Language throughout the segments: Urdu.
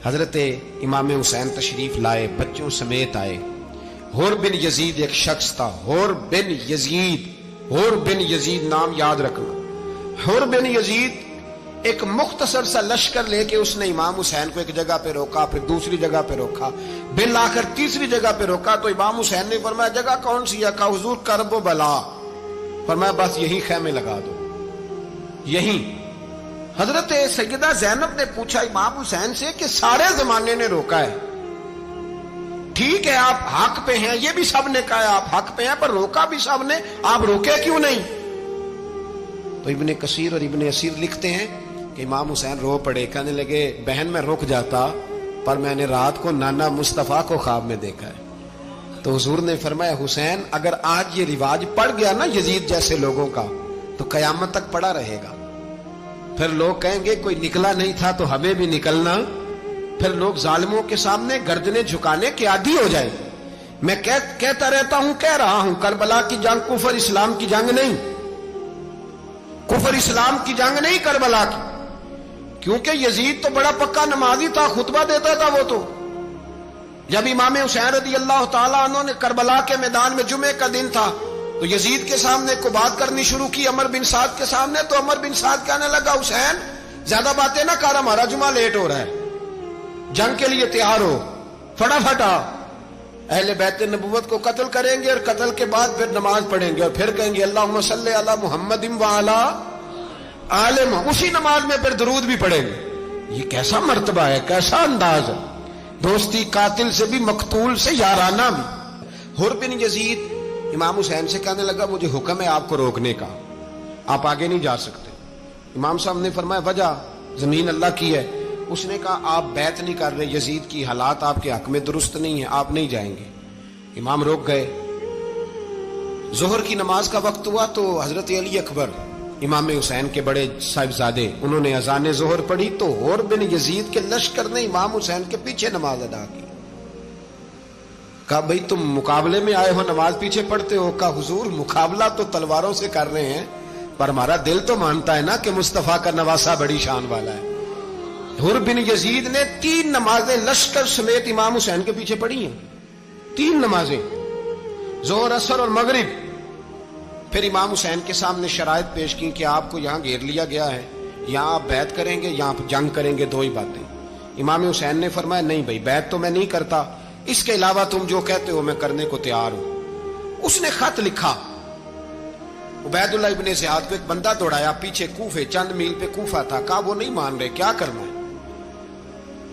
حضرت امام حسین تشریف لائے، بچوں سمیت آئے۔ حور بن یزید ایک شخص تھا، حور بن یزید، حور بن یزید نام یاد رکھنا۔ حور بن یزید ایک مختصر سا لشکر لے کے اس نے امام حسین کو ایک جگہ پہ روکا، پھر دوسری جگہ پہ روکا، بالآخر تیسری جگہ پہ روکا تو امام حسین نے فرمایا جگہ کون سی ہے؟ کہا حضور کرب و بلا۔ فرمایا بس یہی خیمے لگا دو، یہی۔ حضرت سیدہ زینب نے پوچھا امام حسین سے کہ سارے زمانے نے روکا ہے، ٹھیک ہے آپ حق پہ ہیں، یہ بھی سب نے کہا ہے آپ حق پہ ہیں، پر روکا بھی سب نے، آپ روکے کیوں نہیں؟ تو ابن کثیر اور ابن اسیر لکھتے ہیں کہ امام حسین رو پڑے، کہنے لگے بہن میں رک جاتا پر میں نے رات کو نانا مصطفیٰ کو خواب میں دیکھا ہے۔ تو حضور نے فرمایا حسین اگر آج یہ رواج پڑ گیا نا یزید جیسے لوگوں کا تو قیامت تک پڑا رہے گا، پھر لوگ کہیں گے کوئی نکلا نہیں تھا تو ہمیں بھی نکلنا، پھر لوگ ظالموں کے سامنے گردنیں جھکانے کے عادی ہو جائیں۔ میں کہتا رہتا ہوں، کہہ رہا ہوں، کربلا کی جنگ کفر اسلام کی جنگ نہیں، کفر اسلام کی جنگ نہیں کربلا کی، کیونکہ یزید تو بڑا پکا نمازی تھا، خطبہ دیتا تھا وہ تو۔ جب امام حسین رضی اللہ تعالیٰ عنہ نے کربلا کے میدان میں جمعے کا دن تھا تو یزید کے سامنے کو بات کرنی شروع کی، عمر بن سعد کے سامنے، تو عمر بن سعد کہنے لگا حسین زیادہ باتیں نہ کر، ہمارا جمعہ لیٹ ہو رہا ہے، جنگ کے لیے تیار ہو، فٹافٹ آ، اہل بیت نبوت کو قتل کریں گے اور قتل کے بعد پھر نماز پڑھیں گے اور پھر کہیں گے اللہم صلی علی محمد وعلی آل محمد، اسی نماز میں پھر درود بھی پڑھیں گے۔ یہ کیسا مرتبہ ہے، کیسا انداز ہے، دوستی قاتل سے بھی مقتول سے یارانہ بھی۔ حور بن یزید امام حسین سے کہنے لگا مجھے حکم ہے آپ کو روکنے کا، آپ آگے نہیں جا سکتے۔ امام صاحب نے فرمایا وجہ؟ زمین اللہ کی ہے۔ اس نے کہا آپ بیعت نہیں کر رہے، یزید کی حالات آپ کے حق میں درست نہیں ہیں، آپ نہیں جائیں گے۔ امام روک گئے۔ ظہر کی نماز کا وقت ہوا تو حضرت علی اکبر امام حسین کے بڑے صاحبزادے انہوں نے اذان ظہر پڑھی تو حور بن یزید کے لشکر نے امام حسین کے پیچھے نماز ادا کی۔ کہا بھئی تم مقابلے میں آئے ہو، نماز پیچھے پڑھتے ہو؟ کہا حضور مقابلہ تو تلواروں سے کر رہے ہیں پر ہمارا دل تو مانتا ہے نا کہ مصطفیٰ کا نواسہ بڑی شان والا ہے۔ حور بن یزید نے 3 نمازیں لشکر سمیت امام حسین کے پیچھے پڑھی ہیں، 3 نمازیں، ظہر اثر اور مغرب۔ پھر امام حسین کے سامنے شرائط پیش کی کہ آپ کو یہاں گھیر لیا گیا ہے، یہاں آپ بیعت کریں گے، یہاں آپ جنگ کریں گے، 2 ہی باتیں۔ امام حسین نے فرمایا نہیں بھائی بیعت تو میں نہیں کرتا، اس کے علاوہ تم جو کہتے ہو میں کرنے کو تیار ہوں۔ اس نے خط لکھا، عبید اللہ ابن زیاد کو ایک بندہ دوڑایا پیچھے، کوفے چند میل پہ کوفہ تھا، کہا وہ نہیں مان رہے، کیا کرنا ہے؟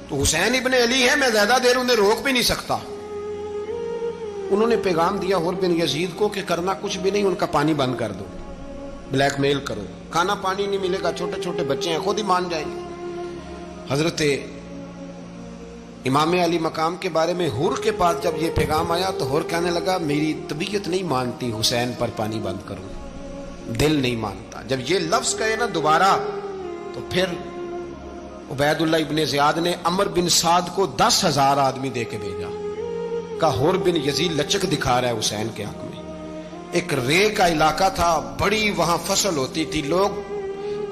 تو حسین ابن علی ہے، میں زیادہ دیر انہیں روک بھی نہیں سکتا۔ انہوں نے پیغام دیا حور بن یزید کو کہ کرنا کچھ بھی نہیں، ان کا پانی بند کر دو، بلیک میل کرو، کھانا پانی نہیں ملے گا، چھوٹے چھوٹے بچے ہیں، خود ہی مان جائیں گے۔ حضرت امام علی مقام کے بارے میں حور کے پاس جب یہ پیغام آیا تو حور کہنے لگا میری طبیعت نہیں مانتی حسین پر پانی بند کروں، دل نہیں مانتا۔ جب یہ لفظ کہے نا دوبارہ تو پھر عبید اللہ ابن زیاد نے عمر بن سعد کو 10,000 آدمی دے کے بھیجا، کہا حور بن یزید لچک دکھا رہا ہے حسین کے حق میں۔ ایک رے کا علاقہ تھا، بڑی وہاں فصل ہوتی تھی، لوگ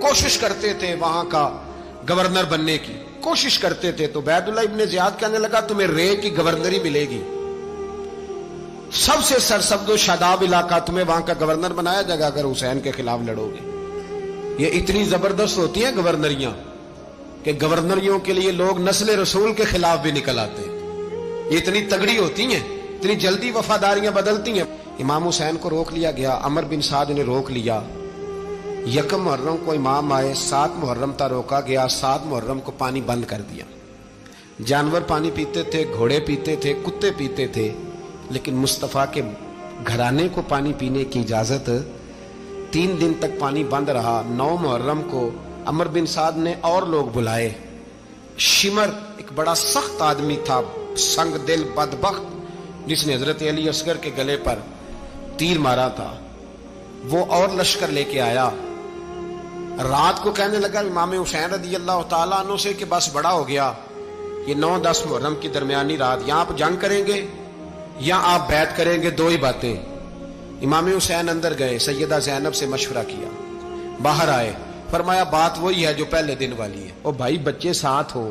کوشش کرتے تھے وہاں کا گورنر بننے کی، کوشش کرتے تھے۔ تو عبید اللہ ابن زیاد کہنے لگا تمہیں رے کی گورنری ملے گی، سب سے سرسبز و شاداب علاقہ، تمہیں وہاں کا گورنر بنایا جائے گا اگر حسین کے خلاف لڑو گے۔ یہ اتنی زبردست ہوتی ہیں گورنریاں کہ گورنریوں کے لیے لوگ نسل رسول کے خلاف بھی نکل آتے ہیں، یہ اتنی تگڑی ہوتی ہیں، اتنی جلدی وفاداریاں بدلتی ہیں۔ امام حسین کو روک لیا گیا، عمر بن سعد نے روک لیا۔ 1 محرم کو امام آئے، 7 محرم تا روکا گیا، 7 محرم کو پانی بند کر دیا۔ جانور پانی پیتے تھے، گھوڑے پیتے تھے، کتے پیتے تھے، لیکن مصطفیٰ کے گھرانے کو پانی پینے کی اجازت، 3 دن تک پانی بند رہا۔ 9 محرم کو عمر بن سعد نے اور لوگ بلائے۔ شمر ایک بڑا سخت آدمی تھا، سنگ دل بدبخت، جس نے حضرت علی اصغر کے گلے پر تیر مارا تھا، وہ اور لشکر لے کے آیا۔ رات کو کہنے لگا امام حسین رضی اللہ تعالیٰ عنہ سے کہ بس بڑا ہو گیا، یہ 9-10 محرم کی درمیانی رات، یہاں آپ جنگ کریں گے یا آپ بیعت کریں گے، 2 ہی باتیں۔ امام حسین اندر گئے، سیدہ زینب سے مشورہ کیا، باہر آئے، فرمایا بات وہی ہے جو پہلے دن والی ہے۔ او بھائی بچے ساتھ ہو،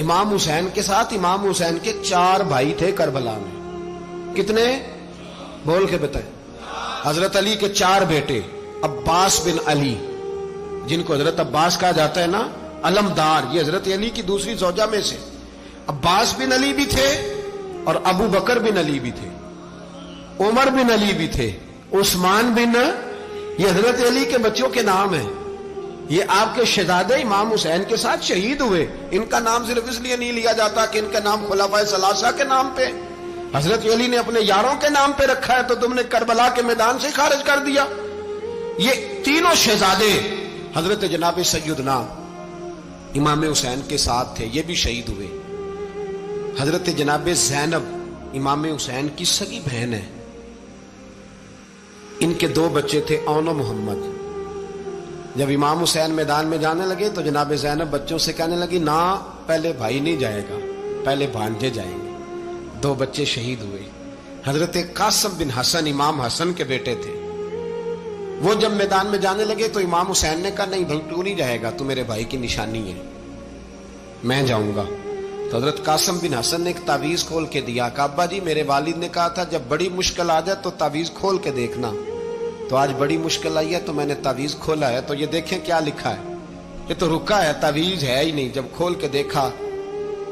امام حسین کے ساتھ امام حسین کے 4 بھائی تھے کربلا میں. کتنے؟ بول کے بتائیں. حضرت علی کے 4 بیٹے، عباس بن علی جن کو حضرت عباس کہا جاتا ہے نا، علمدار، یہ حضرت علی کی دوسری زوجہ میں سے. عباس بن علی بھی تھے اور ابو بکر بن علی بھی تھے، عمر بن علی بھی تھے، عثمان بن، یہ حضرت علی کے بچوں کے نام ہیں. یہ آپ کے شہزادے امام حسین کے ساتھ شہید ہوئے. ان کا نام صرف اس لیے نہیں لیا جاتا کہ ان کا نام خلفائے ثلاثہ کے نام پہ، حضرت علی نے اپنے یاروں کے نام پہ رکھا ہے تو تم نے کربلا کے میدان سے خارج کر دیا. یہ تینوں شہزادے حضرت جناب سیدنا امام حسین کے ساتھ تھے، یہ بھی شہید ہوئے. حضرت جناب زینب امام حسین کی سگی بہن ہے. ان کے 2 بچے تھے، اون و محمد. جب امام حسین میدان میں جانے لگے تو جناب زینب بچوں سے کہنے لگی نہ، پہلے بھائی نہیں جائے گا، پہلے بھانجے جائیں گے. 2 بچے شہید ہوئے. حضرت قاسم بن حسن امام حسن کے بیٹے تھے. وہ جب میدان میں جانے لگے تو امام حسین نے کہا نہیں بھائی تو نہیں جائے گا، تو میرے بھائی کی نشانی ہے، میں جاؤں گا. تو حضرت قاسم بن حسن نے ایک تعویذ کھول کے دیا کہ ابا جی میرے والد نے کہا تھا جب بڑی مشکل آ جائے تو تعویذ کھول کے دیکھنا. تو آج بڑی مشکل آئی ہے تو میں نے تعویذ کھولا ہے، تو یہ دیکھیں کیا لکھا ہے. یہ تو رکا ہے، تعویذ ہے ہی نہیں. جب کھول کے دیکھا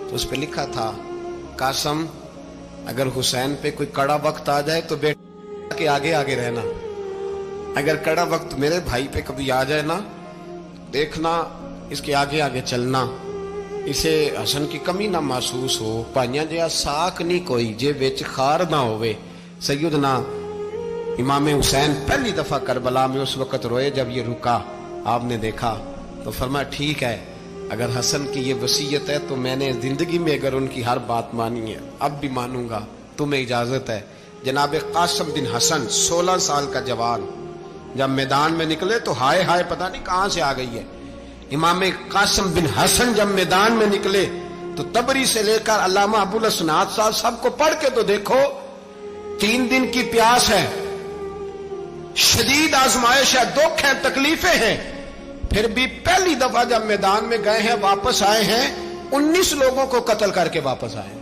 تو اس پہ لکھا تھا قاسم اگر حسین پہ کوئی کڑا وقت آ جائے تو بیٹے کے آگے آگے رہنا، اگر کڑا وقت میرے بھائی پہ کبھی آ جائے نا دیکھنا اس کے آگے آگے چلنا، اسے حسن کی کمی نہ محسوس ہو. پائیاں جیا ساک نہیں کوئی جے وچ خار نہ ہوئے. سیدنا امام حسین پہلی دفعہ کربلا میں اس وقت روئے جب یہ رکا. آپ نے دیکھا تو فرمایا ٹھیک ہے، اگر حسن کی یہ وصیت ہے تو میں نے زندگی میں اگر ان کی ہر بات مانی ہے اب بھی مانوں گا، تمہیں اجازت ہے. جناب قاسم بن حسن 16 سال کا جوان جب میدان میں نکلے تو ہائے ہائے پتہ نہیں کہاں سے آ گئی ہے. امام قاسم بن حسن جب میدان میں نکلے تو تبری سے لے کر علامہ ابو الاسناد صاحب سب کو پڑھ کے تو دیکھو. 3 دن کی پیاس ہے، شدید آزمائش ہے، دکھ ہے، تکلیفیں ہیں، پھر بھی پہلی دفعہ جب میدان میں گئے ہیں واپس آئے ہیں 19 لوگوں کو قتل کر کے واپس آئے.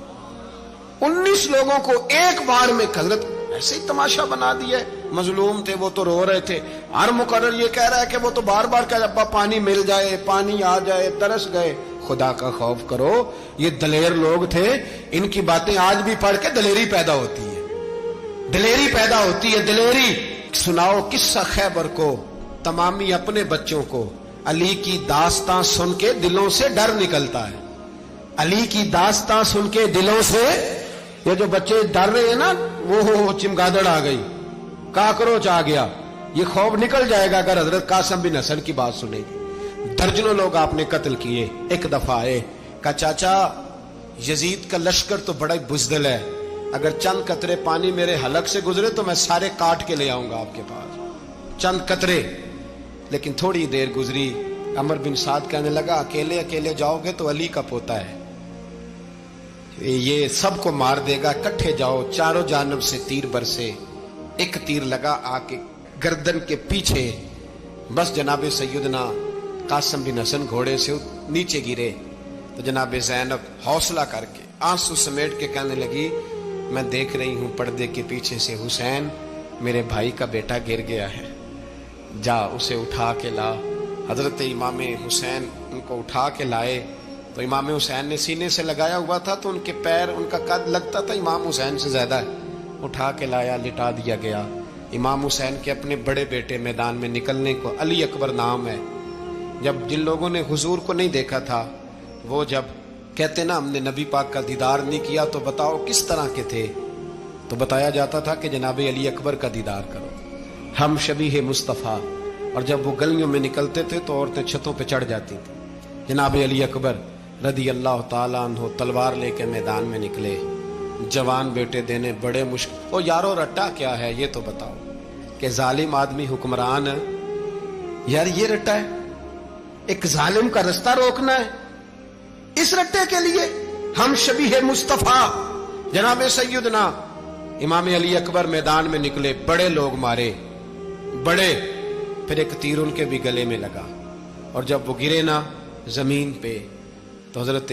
19 لوگوں کو ایک بار میں حضرت ایسے ہی تماشا بنا دیا. مظلوم تھے وہ تو رو رہے تھے. ہر مقرر یہ کہہ رہا ہے کہ وہ تو بار بار کہہ ابا پانی مل جائے، پانی آ جائے، ترس گئے. خدا کا خوف کرو، یہ دلیر لوگ تھے. ان کی باتیں آج بھی پڑھ کے دلیری پیدا ہوتی ہے، دلیری پیدا ہوتی ہے، دلیری. سناؤ قصہ خیبر کو تمامی اپنے بچوں کو. علی کی داستان سن کے دلوں سے ڈر نکلتا ہے. علی کی داستان سن کے دلوں سے یہ جو بچے ڈر رہے ہیں نا، وہ چمگادڑ آ گئی، کاکروچ آ گیا، یہ خوف نکل جائے گا اگر حضرت قاسم بن حسن کی بات سنے گی. درجنوں لوگ آپ نے قتل کیے. ایک دفعہ آئے کہا چاچا یزید کا لشکر تو بڑا بزدل ہے، اگر چند قطرے پانی میرے حلق سے گزرے تو میں سارے کاٹ کے لے آؤں گا آپ کے پاس، چند قطرے. لیکن تھوڑی دیر گزری، عمر بن سعد کہنے لگا اکیلے اکیلے جاؤ گے تو علی کا پوتا ہے، یہ سب کو مار دے گا، کٹھے جاؤ. چاروں جانب سے تیر برسے. ایک تیر لگا آ کے گردن کے پیچھے، بس جناب سیدنا قاسم بن حسن گھوڑے سے نیچے گرے. تو جناب زینب حوصلہ کر کے آنسو سمیٹ کے کہنے لگی میں دیکھ رہی ہوں پردے کے پیچھے سے حسین میرے بھائی کا بیٹا گر گیا ہے، جا اسے اٹھا کے لا. حضرت امام حسین ان کو اٹھا کے لائے تو امام حسین نے سینے سے لگایا ہوا تھا تو ان کے پیر، ان کا قد لگتا تھا امام حسین سے زیادہ ہے. اٹھا کے لایا، لٹا دیا گیا. امام حسین کے اپنے بڑے بیٹے میدان میں نکلنے کو علی اکبر نام ہے. جب جن لوگوں نے حضور کو نہیں دیکھا تھا وہ جب کہتے نا ہم نے نبی پاک کا دیدار نہیں کیا تو بتاؤ کس طرح کے تھے، تو بتایا جاتا تھا کہ جناب علی اکبر کا دیدار کرو، ہم شبیہ مصطفیٰ. اور جب وہ گلیوں میں نکلتے تھے تو عورتیں چھتوں پہ چڑھ جاتی تھیں. جناب علی اکبر رضی اللہ تعالیٰ عنہ تلوار لے کے میدان میں نکلے، جوان بیٹے دینے بڑے مشکل. او یارو رٹا کیا ہے یہ تو بتاؤ کہ ظالم آدمی حکمران ہے یار، یہ رٹا ہے، ایک ظالم کا رستہ روکنا ہے. اس رٹے کے لیے ہم شبیہ مصطفیٰ جناب سیدنا امام علی اکبر میدان میں نکلے، بڑے لوگ مارے، بڑے. پھر ایک تیر ان کے بھی گلے میں لگا اور جب وہ گرے نا زمین پہ تو حضرت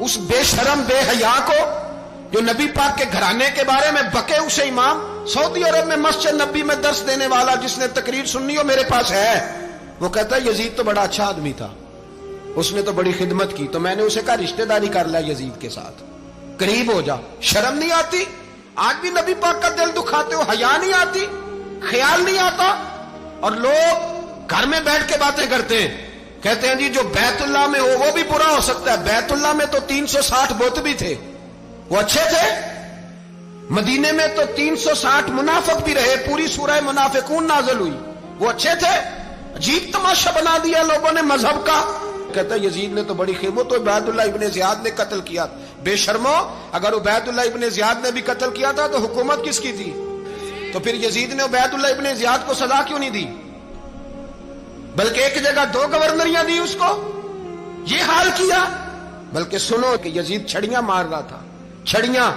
اس بے شرم بے حیا کو جو نبی پاک کے گھرانے کے بارے میں بکے، اسے امام سعودی عرب میں مسجد نبی میں درس دینے والا جس نے تقریر سننی ہو میرے پاس ہے، وہ کہتا ہے یزید تو بڑا اچھا آدمی تھا، اس نے تو بڑی خدمت کی، تو میں نے اسے کہا رشتہ داری کر لیا یزید کے ساتھ، قریب ہو جا۔ شرم نہیں آتی؟ آج بھی نبی پاک کا دل دکھاتے ہو، حیا نہیں آتی، خیال نہیں آتا؟ اور لوگ گھر میں بیٹھ کے باتیں کرتے ہیں، کہتے ہیں جی جو بیت اللہ میں ہو وہ بھی برا ہو سکتا ہے۔ بیت اللہ میں تو 360 بت بھی تھے، وہ اچھے تھے۔ مدینے میں تو 360 منافق بھی رہے، پوری سورہ منافقون نازل ہوئی، وہ اچھے تھے۔ عجیب تماشا بنا دیا لوگوں نے مذہب کا۔ کہتا ہے یزید نے تو بڑی خدمت، تو عبید اللہ ابن زیاد نے قتل کیا۔ بے شرمو، اگر عبید اللہ ابن زیاد نے بھی قتل کیا تھا تو حکومت کس کی تھی؟ تو پھر یزید نے عبید اللہ ابن زیاد کو سزا کیوں نہیں دی؟ بلکہ ایک جگہ 2 گورنریاں دی اس کو، یہ حال کیا۔ بلکہ سنو کہ یزید چھڑیاں مار رہا تھا، چھڑیاں۔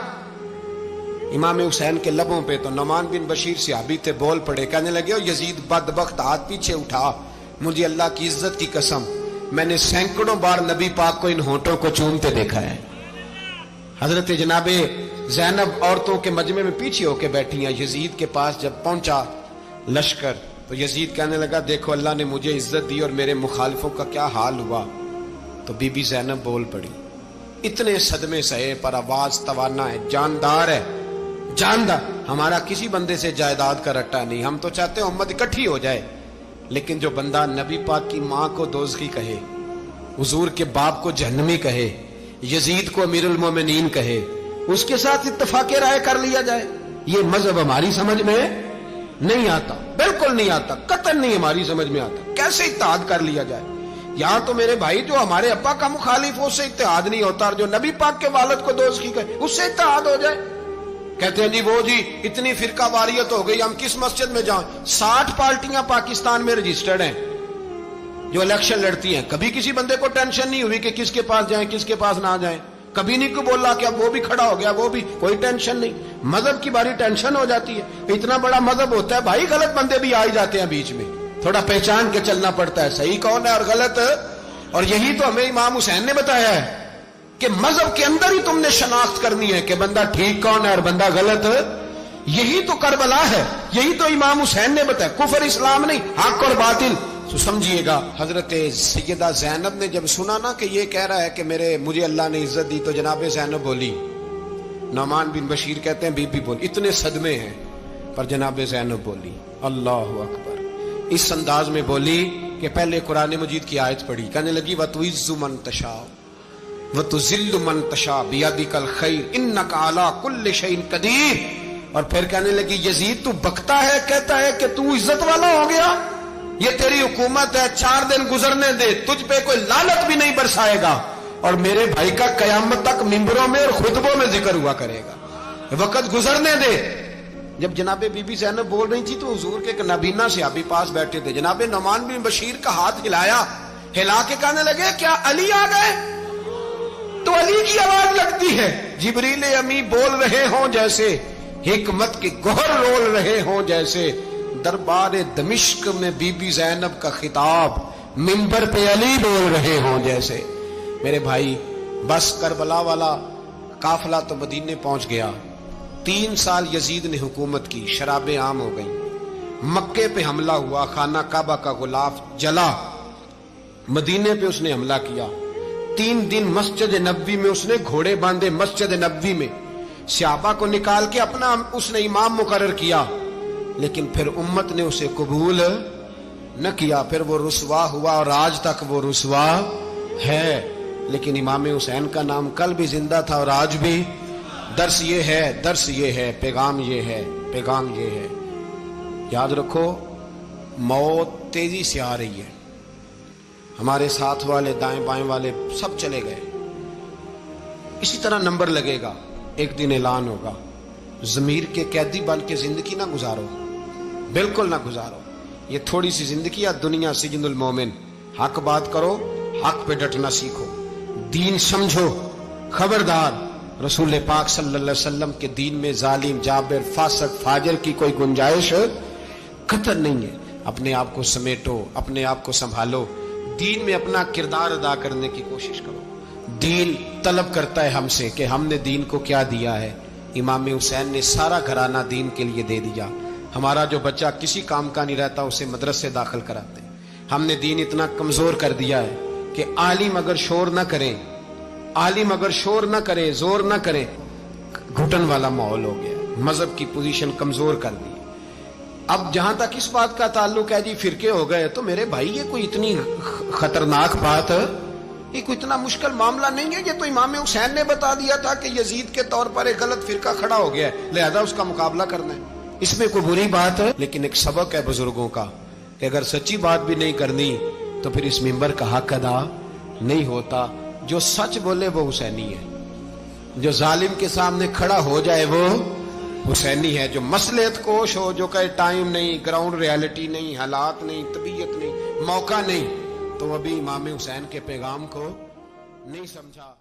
امام حسین کے لبوں پہ تو نعمان بن بشیر صحابی تھے، بول پڑے، کہنے لگے یزید بدبخت، ہاتھ پیچھے اٹھا، مجھے اللہ کی عزت کی قسم میں نے سینکڑوں بار نبی پاک کو ان ہونٹوں کو چومتے دیکھا ہے۔ حضرت جناب زینب عورتوں کے مجمع میں پیچھے ہو کے بیٹھی ہیں۔ یزید کے پاس جب پہنچا لشکر تو یزید کہنے لگا دیکھو اللہ نے مجھے عزت دی اور میرے مخالفوں کا کیا حال ہوا۔ تو بی بی زینب بول پڑی، اتنے صدمے سہے پر آواز توانا ہے، جاندار ہے، جاندار۔ ہمارا کسی بندے سے جائیداد کا رٹا نہیں، ہم تو چاہتے ہیں امت اکٹھی ہو جائے، لیکن جو بندہ نبی پاک کی ماں کو دوزخی کہے، حضور کے باپ کو جہنمی کہے، یزید کو امیر المومنین کہے، اس کے ساتھ اتفاق رائے کر لیا جائے، یہ مذہب ہماری سمجھ میں نہیں آتا، بالکل نہیں آتا، قطعاً نہیں ہماری سمجھ میں آتا۔ کیسے اتحاد کر لیا جائے؟ یہاں تو میرے بھائی جو ہمارے ابا کا مخالف ہو اس سے اتحاد نہیں ہوتا، اور جو نبی پاک کے والد کو دوزخی کہے اس سے اتحاد ہو جائے۔ کہتے ہیں جی وہ جی اتنی فرقہ واریت ہو گئی، ہم کس مسجد میں جائیں؟ 60 پارٹیاں پاکستان میں رجسٹرڈ ہیں جو الیکشن لڑتی ہیں، کبھی کسی بندے کو ٹینشن نہیں ہوئی کہ کس کے پاس جائیں کس کے پاس نہ جائیں، کبھی نہیں کوئی بولا کہ اب وہ بھی کھڑا ہو گیا، وہ بھی، کوئی ٹینشن نہیں۔ مذہب کی باری ٹینشن ہو جاتی ہے، اتنا بڑا مذہب ہوتا ہے بھائی، غلط بندے بھی آ جاتے ہیں بیچ میں، تھوڑا پہچان کے چلنا پڑتا ہے صحیح کون ہے اور غلط۔ اور یہی تو ہمیں امام حسین نے بتایا ہے کہ مذہب کے اندر ہی تم نے شناخت کرنی ہے کہ بندہ ٹھیک کون ہے اور بندہ غلط۔ یہی تو کربلا ہے، یہی تو امام حسین نے بتایا، کفر اسلام نہیں، حق اور باطل۔ تو سمجھیے گا حضرت سیدہ زینب نے جب سنا نا کہ یہ کہہ رہا ہے کہ مجھے اللہ نے عزت دی، تو جناب زینب بولی، نعمان بن بشیر کہتے ہیں بی بی بولی، اتنے صدمے ہیں پر جناب زینب بولی اللہ اکبر، اس انداز میں بولی کہ پہلے قرآن مجید کی آیت پڑھی، کہنے لگی وَتُعِزُّ مَن تَشَاءُ وَتُذِلُّ مَن تَشَاءُ بِيَدِكَ الْخَيْرُ إِنَّكَ عَلَىٰ كُلِّ شَيْءٍ قَدِيرٌ۔ اور پھر کہنے لگی یزید تو بکتا ہے، کہتا ہے کہ تو عزت والا ہو گیا، یہ تیری حکومت ہے، 4 دن گزرنے دے، تجھ پہ کوئی لعنت بھی نہیں برسائے گا، اور میرے بھائی کا قیامت تک ممبروں میں اور خطبوں میں ذکر ہوا کرے گا، وقت گزرنے دے۔ جب جناب بی بی زینب بول رہی تھی تو حضور کے ایک نابینا صحابی پاس بیٹھے تھے، جناب نعمان بن بشیر کا ہاتھ ہلایا، ہلا کے کہنے لگے کیا علی آ گئے؟ تو علی کی آواز لگتی ہے، جبریل امی بول رہے ہوں جیسے، حکمت کے گوہر رول رہے ہوں جیسے، دربار دمشق میں بی بی زینب کا خطاب، منبر پہ علی بول رہے ہوں جیسے۔ میرے بھائی بس کربلا والا قافلہ تو مدینے پہنچ گیا، 3 سال یزید نے حکومت کی، شرابیں عام ہو گئیں، مکے پہ حملہ ہوا، خانہ کعبہ کا غلاف جلا، مدینے پہ اس نے حملہ کیا، 3 دن مسجد نبوی میں اس نے گھوڑے باندھے، مسجد نبوی میں صحابہ کو نکال کے اپنا اس نے امام مقرر کیا، لیکن پھر امت نے اسے قبول نہ کیا، پھر وہ رسوا ہوا اور آج تک وہ رسوا ہے۔ لیکن امام حسین کا نام کل بھی زندہ تھا اور آج بھی۔ درس یہ ہے، پیغام یہ ہے، پیغام یہ ہے، یاد رکھو موت تیزی سے آ رہی ہے، ہمارے ساتھ والے دائیں بائیں والے سب چلے گئے، اسی طرح نمبر لگے گا، ایک دن اعلان ہوگا۔ ضمیر کے قیدی بن کے زندگی نہ گزارو، بالکل نہ گزارو، یہ تھوڑی سی زندگی ہے، دنیا سجن المومن۔ حق بات کرو، حق پہ ڈٹنا سیکھو، دین سمجھو، خبردار رسول پاک صلی اللہ علیہ وسلم کے دین میں ظالم، جابر، فاسق، فاجر کی کوئی گنجائش قطع نہیں ہے۔ اپنے آپ کو سمیٹو، اپنے آپ کو سنبھالو، دین میں اپنا کردار ادا کرنے کی کوشش کرو۔ دین طلب کرتا ہے ہم سے کہ ہم نے دین کو کیا دیا ہے. امام حسین نے سارا گھرانہ دین کے لیے دے دیا. ہمارا جو بچہ کسی کام کا نہیں رہتا اسے مدرسے داخل کراتے ہیں. ہم نے دین اتنا کمزور کر دیا ہے کہ عالم اگر شور نہ کریں، عالم اگر شور نہ کرے، زور نہ کرے، گھٹن والا ماحول ہو گیا. مذہب کی پوزیشن کمزور کر دی. اب جہاں تک اس بات کا تعلق ہے جی فرقے ہو گئے، تو میرے بھائی یہ کوئی اتنی خطرناک بات ہے، یہ کوئی اتنا مشکل معاملہ نہیں ہے. یہ تو امام حسین نے بتا دیا تھا کہ یزید کے طور پر ایک غلط فرقہ کھڑا ہو گیا ہے، لہذا اس کا مقابلہ کرنا ہے. اس میں کوئی بری بات ہے؟ لیکن ایک سبق ہے بزرگوں کا کہ اگر سچی بات بھی نہیں کرنی تو پھر اس منبر کا حق ادا نہیں ہوتا. جو سچ بولے وہ حسینی ہے، جو ظالم کے سامنے کھڑا ہو جائے وہ حسینی ہے. جو مصلحت کوش ہو، جو کہے ٹائم نہیں، گراؤنڈ ریالٹی نہیں، حالات نہیں، طبیعت نہیں، موقع نہیں، تو ابھی امام حسین کے پیغام کو نہیں سمجھا.